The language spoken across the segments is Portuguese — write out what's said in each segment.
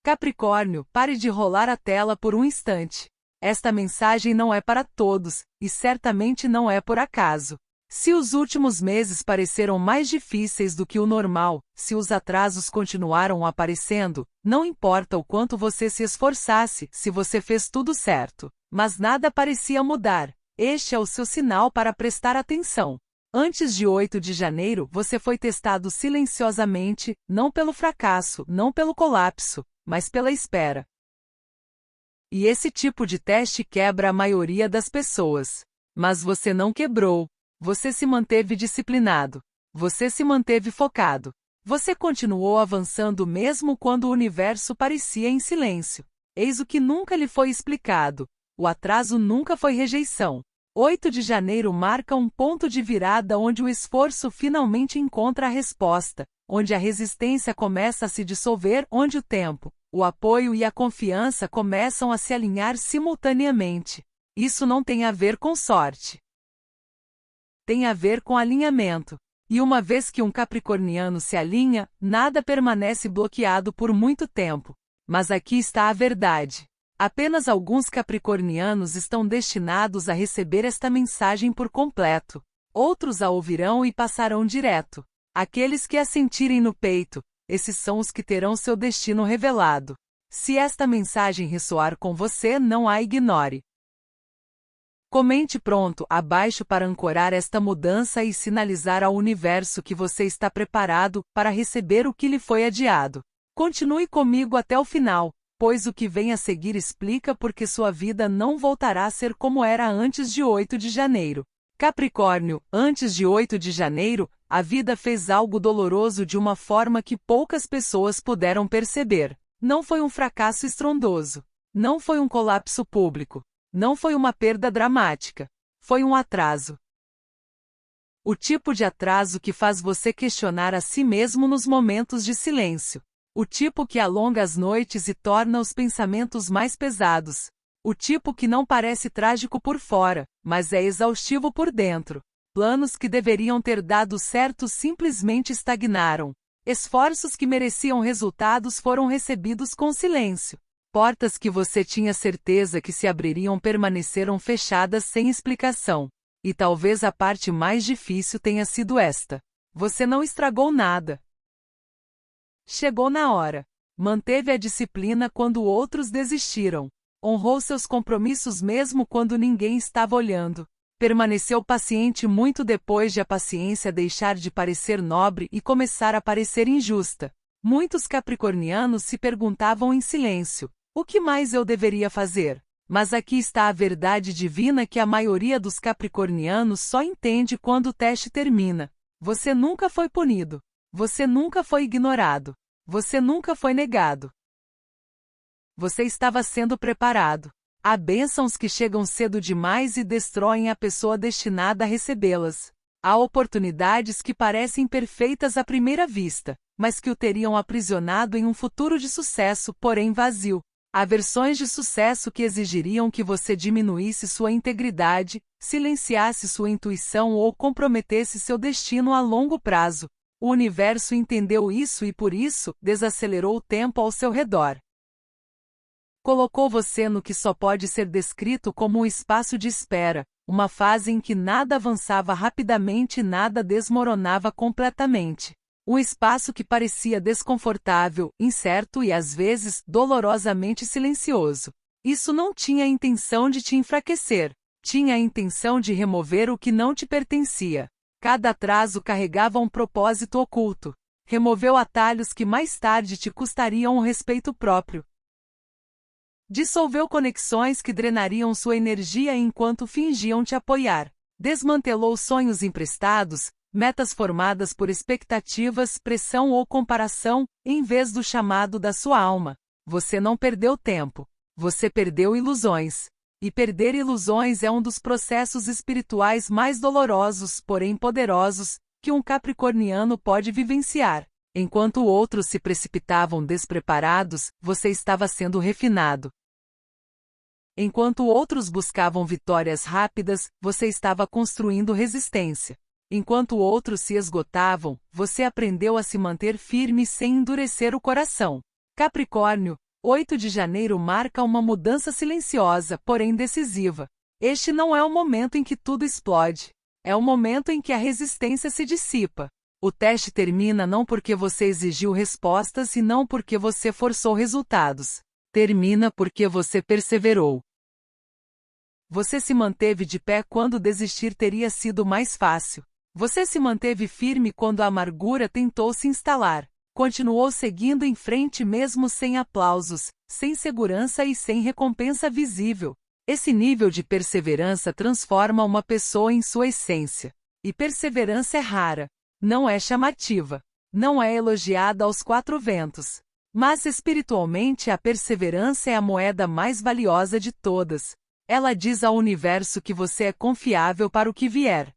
Capricórnio, pare de rolar a tela por um instante. Esta mensagem não é para todos, e certamente não é por acaso. Se os últimos meses pareceram mais difíceis do que o normal, se os atrasos continuaram aparecendo, não importa o quanto você se esforçasse, se você fez tudo certo. Mas nada parecia mudar. Este é o seu sinal para prestar atenção. Antes de 8 de janeiro, você foi testado silenciosamente, não pelo fracasso, não pelo colapso, mas pela espera. E esse tipo de teste quebra a maioria das pessoas. Mas você não quebrou. Você se manteve disciplinado. Você se manteve focado. Você continuou avançando mesmo quando o universo parecia em silêncio. Eis o que nunca lhe foi explicado. O atraso nunca foi rejeição. 8 de janeiro marca um ponto de virada onde o esforço finalmente encontra a resposta, onde a resistência começa a se dissolver, onde o tempo, o apoio e a confiança começam a se alinhar simultaneamente. Isso não tem a ver com sorte. Tem a ver com alinhamento. E uma vez que um capricorniano se alinha, nada permanece bloqueado por muito tempo. Mas aqui está a verdade. Apenas alguns capricornianos estão destinados a receber esta mensagem por completo. Outros a ouvirão e passarão direto. Aqueles que a sentirem no peito, esses são os que terão seu destino revelado. Se esta mensagem ressoar com você, não a ignore. Comente pronto abaixo para ancorar esta mudança e sinalizar ao universo que você está preparado para receber o que lhe foi adiado. Continue comigo até o final, pois o que vem a seguir explica por que sua vida não voltará a ser como era antes de 8 de janeiro. Capricórnio, antes de 8 de janeiro, a vida fez algo doloroso de uma forma que poucas pessoas puderam perceber. Não foi um fracasso estrondoso. Não foi um colapso público. Não foi uma perda dramática. Foi um atraso. O tipo de atraso que faz você questionar a si mesmo nos momentos de silêncio. O tipo que alonga as noites e torna os pensamentos mais pesados. O tipo que não parece trágico por fora, mas é exaustivo por dentro. Planos que deveriam ter dado certo simplesmente estagnaram. Esforços que mereciam resultados foram recebidos com silêncio. Portas que você tinha certeza que se abririam permaneceram fechadas sem explicação. E talvez a parte mais difícil tenha sido esta. Você não estragou nada. Chegou na hora. Manteve a disciplina quando outros desistiram. Honrou seus compromissos mesmo quando ninguém estava olhando. Permaneceu paciente muito depois de a paciência deixar de parecer nobre e começar a parecer injusta. Muitos capricornianos se perguntavam em silêncio: o que mais eu deveria fazer? Mas aqui está a verdade divina que a maioria dos capricornianos só entende quando o teste termina. Você nunca foi punido. Você nunca foi ignorado. Você nunca foi negado. Você estava sendo preparado. Há bênçãos que chegam cedo demais e destroem a pessoa destinada a recebê-las. Há oportunidades que parecem perfeitas à primeira vista, mas que o teriam aprisionado em um futuro de sucesso, porém vazio. Há versões de sucesso que exigiriam que você diminuísse sua integridade, silenciasse sua intuição ou comprometesse seu destino a longo prazo. O universo entendeu isso e, por isso, desacelerou o tempo ao seu redor. Colocou você no que só pode ser descrito como um espaço de espera, uma fase em que nada avançava rapidamente e nada desmoronava completamente. Um espaço que parecia desconfortável, incerto e às vezes dolorosamente silencioso. Isso não tinha a intenção de te enfraquecer. Tinha a intenção de remover o que não te pertencia. Cada atraso carregava um propósito oculto. Removeu atalhos que mais tarde te custariam o respeito próprio. Dissolveu conexões que drenariam sua energia enquanto fingiam te apoiar. Desmantelou sonhos emprestados, metas formadas por expectativas, pressão ou comparação, em vez do chamado da sua alma. Você não perdeu tempo. Você perdeu ilusões. E perder ilusões é um dos processos espirituais mais dolorosos, porém poderosos, que um capricorniano pode vivenciar. Enquanto outros se precipitavam despreparados, você estava sendo refinado. Enquanto outros buscavam vitórias rápidas, você estava construindo resistência. Enquanto outros se esgotavam, você aprendeu a se manter firme sem endurecer o coração. Capricórnio, 8 de janeiro marca uma mudança silenciosa, porém decisiva. Este não é o momento em que tudo explode. É o momento em que a resistência se dissipa. O teste termina não porque você exigiu respostas e não porque você forçou resultados. Termina porque você perseverou. Você se manteve de pé quando desistir teria sido mais fácil. Você se manteve firme quando a amargura tentou se instalar. Continuou seguindo em frente mesmo sem aplausos, sem segurança e sem recompensa visível. Esse nível de perseverança transforma uma pessoa em sua essência. E perseverança é rara. Não é chamativa. Não é elogiada aos quatro ventos. Mas espiritualmente a perseverança é a moeda mais valiosa de todas. Ela diz ao universo que você é confiável para o que vier.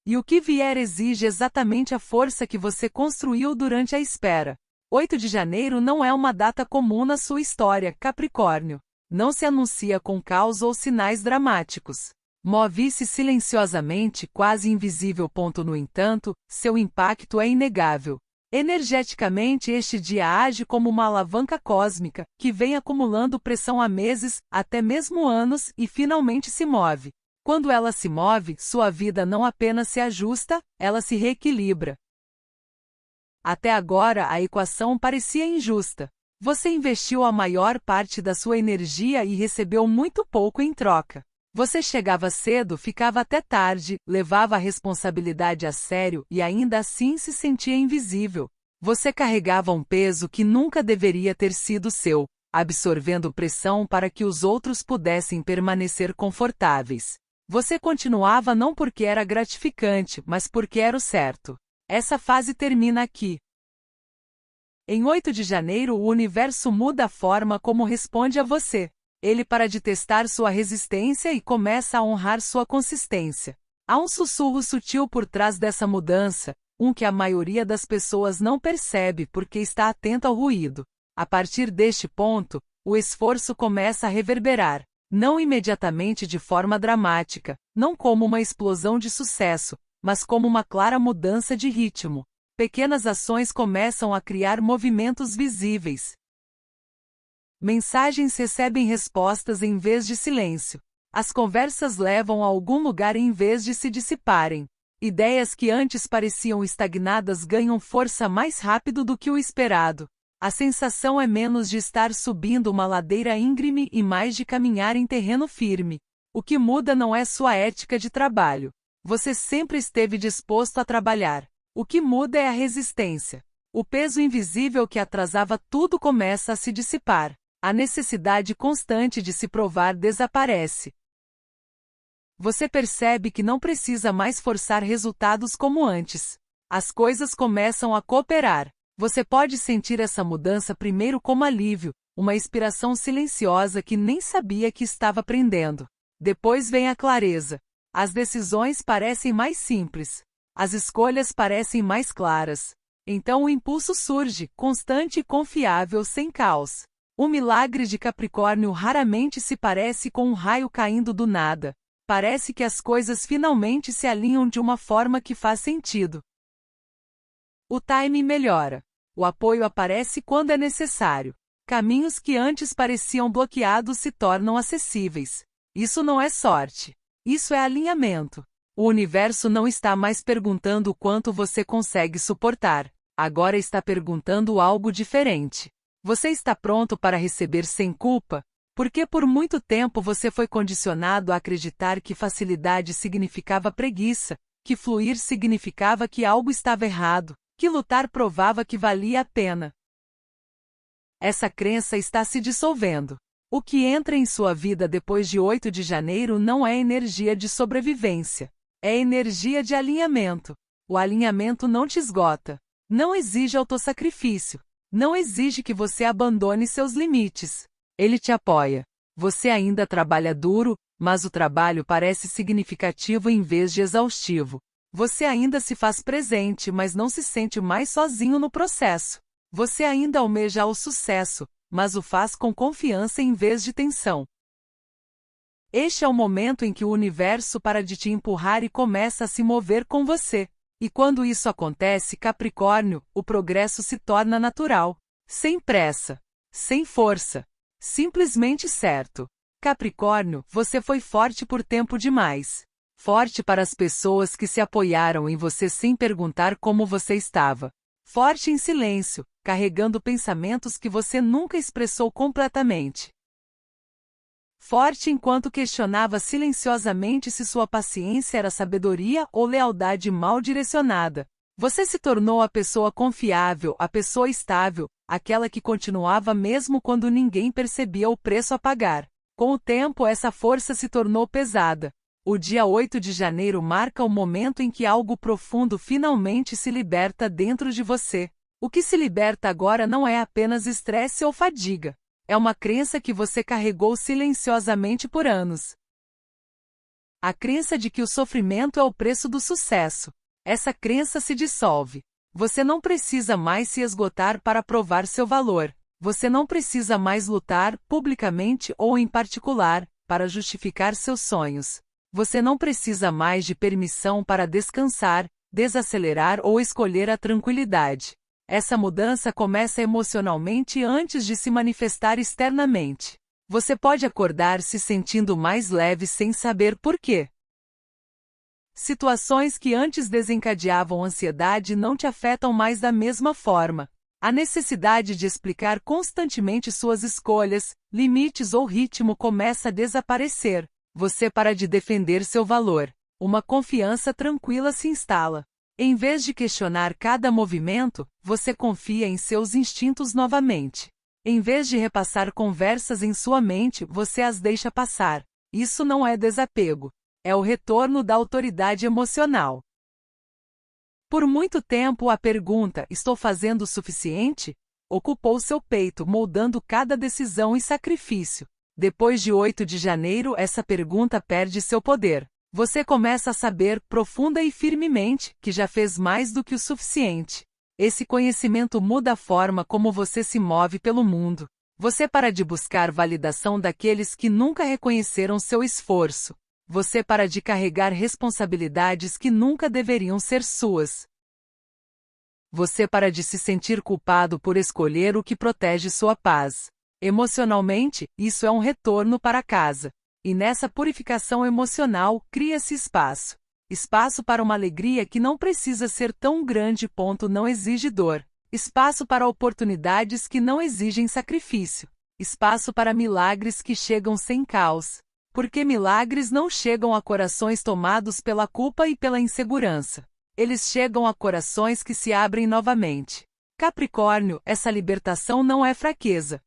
E o que vier exige exatamente a força que você construiu durante a espera. 8 de janeiro não é uma data comum na sua história, Capricórnio. Não se anuncia com caos ou sinais dramáticos. Move-se silenciosamente, quase invisível. No entanto, seu impacto é inegável. Energeticamente, este dia age como uma alavanca cósmica, que vem acumulando pressão há meses, até mesmo anos, e finalmente se move. Quando ela se move, sua vida não apenas se ajusta, ela se reequilibra. Até agora a equação parecia injusta. Você investiu a maior parte da sua energia e recebeu muito pouco em troca. Você chegava cedo, ficava até tarde, levava a responsabilidade a sério e ainda assim se sentia invisível. Você carregava um peso que nunca deveria ter sido seu, absorvendo pressão para que os outros pudessem permanecer confortáveis. Você continuava não porque era gratificante, mas porque era o certo. Essa fase termina aqui. Em 8 de janeiro o universo muda a forma como responde a você. Ele para de testar sua resistência e começa a honrar sua consistência. Há um sussurro sutil por trás dessa mudança, que a maioria das pessoas não percebe porque está atenta ao ruído. A partir deste ponto, o esforço começa a reverberar, não imediatamente de forma dramática, não como uma explosão de sucesso, mas como uma clara mudança de ritmo. Pequenas ações começam a criar movimentos visíveis. Mensagens recebem respostas em vez de silêncio. As conversas levam a algum lugar em vez de se dissiparem. Ideias que antes pareciam estagnadas ganham força mais rápido do que o esperado. A sensação é menos de estar subindo uma ladeira íngreme e mais de caminhar em terreno firme. O que muda não é sua ética de trabalho. Você sempre esteve disposto a trabalhar. O que muda é a resistência. O peso invisível que atrasava tudo começa a se dissipar. A necessidade constante de se provar desaparece. Você percebe que não precisa mais forçar resultados como antes. As coisas começam a cooperar. Você pode sentir essa mudança primeiro como alívio, uma inspiração silenciosa que nem sabia que estava aprendendo. Depois vem a clareza. As decisões parecem mais simples. As escolhas parecem mais claras. Então o impulso surge, constante e confiável, sem caos. O milagre de Capricórnio raramente se parece com um raio caindo do nada. Parece que as coisas finalmente se alinham de uma forma que faz sentido. O timing melhora. O apoio aparece quando é necessário. Caminhos que antes pareciam bloqueados se tornam acessíveis. Isso não é sorte. Isso é alinhamento. O universo não está mais perguntando o quanto você consegue suportar. Agora está perguntando algo diferente. Você está pronto para receber sem culpa? Porque por muito tempo você foi condicionado a acreditar que facilidade significava preguiça, que fluir significava que algo estava errado, que lutar provava que valia a pena. Essa crença está se dissolvendo. O que entra em sua vida depois de 8 de janeiro não é energia de sobrevivência. É energia de alinhamento. O alinhamento não te esgota. Não exige autossacrifício. Não exige que você abandone seus limites. Ele te apoia. Você ainda trabalha duro, mas o trabalho parece significativo em vez de exaustivo. Você ainda se faz presente, mas não se sente mais sozinho no processo. Você ainda almeja o sucesso, mas o faz com confiança em vez de tensão. Este é o momento em que o universo para de te empurrar e começa a se mover com você. E quando isso acontece, Capricórnio, o progresso se torna natural. Sem pressa. sem força. Simplesmente certo. Capricórnio, você foi forte por tempo demais. Forte para as pessoas que se apoiaram em você sem perguntar como você estava. Forte em silêncio, carregando pensamentos que você nunca expressou completamente. Forte enquanto questionava silenciosamente se sua paciência era sabedoria ou lealdade mal direcionada. Você se tornou a pessoa confiável, a pessoa estável, aquela que continuava mesmo quando ninguém percebia o preço a pagar. Com o tempo, essa força se tornou pesada. O dia 8 de janeiro marca o momento em que algo profundo finalmente se liberta dentro de você. O que se liberta agora não é apenas estresse ou fadiga. É uma crença que você carregou silenciosamente por anos. A crença de que o sofrimento é o preço do sucesso. Essa crença se dissolve. Você não precisa mais se esgotar para provar seu valor. Você não precisa mais lutar, publicamente ou em particular, para justificar seus sonhos. Você não precisa mais de permissão para descansar, desacelerar ou escolher a tranquilidade. Essa mudança começa emocionalmente antes de se manifestar externamente. Você pode acordar se sentindo mais leve sem saber por quê. Situações que antes desencadeavam ansiedade não te afetam mais da mesma forma. A necessidade de explicar constantemente suas escolhas, limites ou ritmo começa a desaparecer. Você para de defender seu valor. Uma confiança tranquila se instala. Em vez de questionar cada movimento, você confia em seus instintos novamente. Em vez de repassar conversas em sua mente, você as deixa passar. Isso não é desapego. É o retorno da autoridade emocional. Por muito tempo a pergunta, estou fazendo o suficiente? Ocupou seu peito, moldando cada decisão e sacrifício. Depois de 8 de janeiro, essa pergunta perde seu poder. Você começa a saber, profunda e firmemente, que já fez mais do que o suficiente. Esse conhecimento muda a forma como você se move pelo mundo. Você para de buscar validação daqueles que nunca reconheceram seu esforço. Você para de carregar responsabilidades que nunca deveriam ser suas. Você para de se sentir culpado por escolher o que protege sua paz. Emocionalmente, isso é um retorno para casa. E nessa purificação emocional, cria-se espaço. Espaço para uma alegria que não precisa ser tão grande. Não exige dor. Espaço para oportunidades que não exigem sacrifício. Espaço para milagres que chegam sem caos. Porque milagres não chegam a corações tomados pela culpa e pela insegurança. Eles chegam a corações que se abrem novamente. Capricórnio, essa libertação não é fraqueza.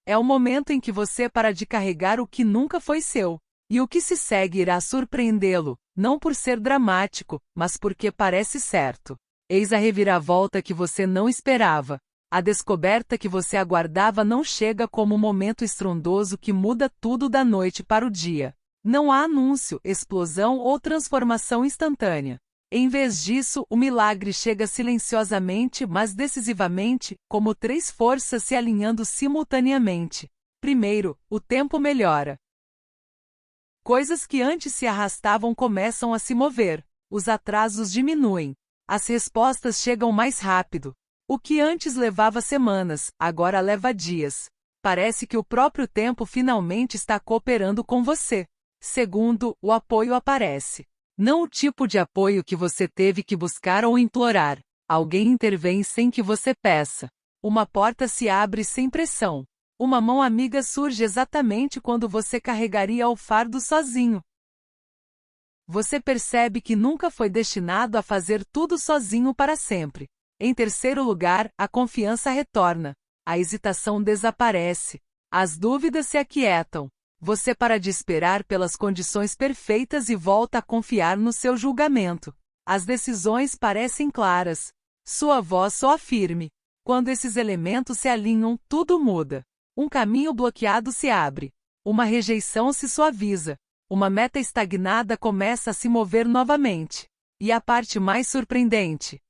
É o momento em que você para de carregar o que nunca foi seu. E o que se segue irá surpreendê-lo, não por ser dramático, mas porque parece certo. Eis a reviravolta que você não esperava. A descoberta que você aguardava não chega como um momento estrondoso que muda tudo da noite para o dia. Não há anúncio, explosão ou transformação instantânea. Em vez disso, o milagre chega silenciosamente, mas decisivamente, como 3 forças se alinhando simultaneamente. Primeiro, o tempo melhora. Coisas que antes se arrastavam começam a se mover. Os atrasos diminuem. As respostas chegam mais rápido. O que antes levava semanas, agora leva dias. Parece que o próprio tempo finalmente está cooperando com você. Segundo, o apoio aparece. Não o tipo de apoio que você teve que buscar ou implorar. Alguém intervém sem que você peça. Uma porta se abre sem pressão. Uma mão amiga surge exatamente quando você carregaria o fardo sozinho. Você percebe que nunca foi destinado a fazer tudo sozinho para sempre. Em terceiro lugar, a confiança retorna. A hesitação desaparece. As dúvidas se aquietam. Você para de esperar pelas condições perfeitas e volta a confiar no seu julgamento. As decisões parecem claras. Sua voz soa firme. Quando esses elementos se alinham, tudo muda. Um caminho bloqueado se abre. Uma rejeição se suaviza. Uma meta estagnada começa a se mover novamente. E a parte mais surpreendente: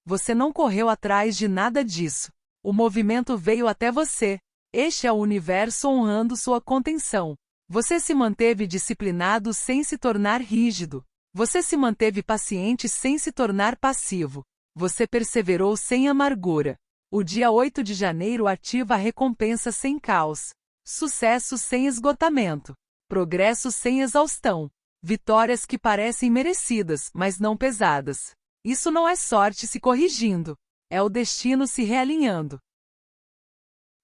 você não correu atrás de nada disso. O movimento veio até você. Este é o universo honrando sua contenção. Você se manteve disciplinado sem se tornar rígido. Você se manteve paciente sem se tornar passivo. Você perseverou sem amargura. O dia 8 de janeiro ativa a recompensa sem caos. Sucesso sem esgotamento. Progresso sem exaustão. Vitórias que parecem merecidas, mas não pesadas. Isso não é sorte se corrigindo. É o destino se realinhando.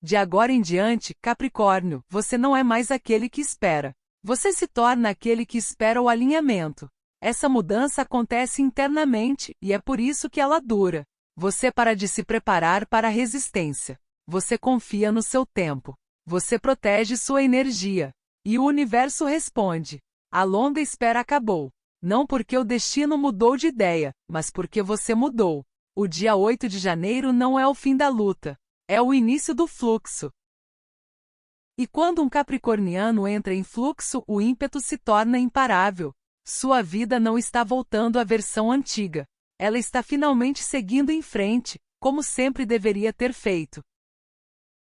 De agora em diante, Capricórnio, você não é mais aquele que espera. Você se torna aquele que espera o alinhamento. Essa mudança acontece internamente, e é por isso que ela dura. Você para de se preparar para a resistência. Você confia no seu tempo. Você protege sua energia. E o universo responde. A longa espera acabou. Não porque o destino mudou de ideia, mas porque você mudou. O dia 8 de janeiro não é o fim da luta. É o início do fluxo. E quando um capricorniano entra em fluxo, o ímpeto se torna imparável. Sua vida não está voltando à versão antiga. Ela está finalmente seguindo em frente, como sempre deveria ter feito.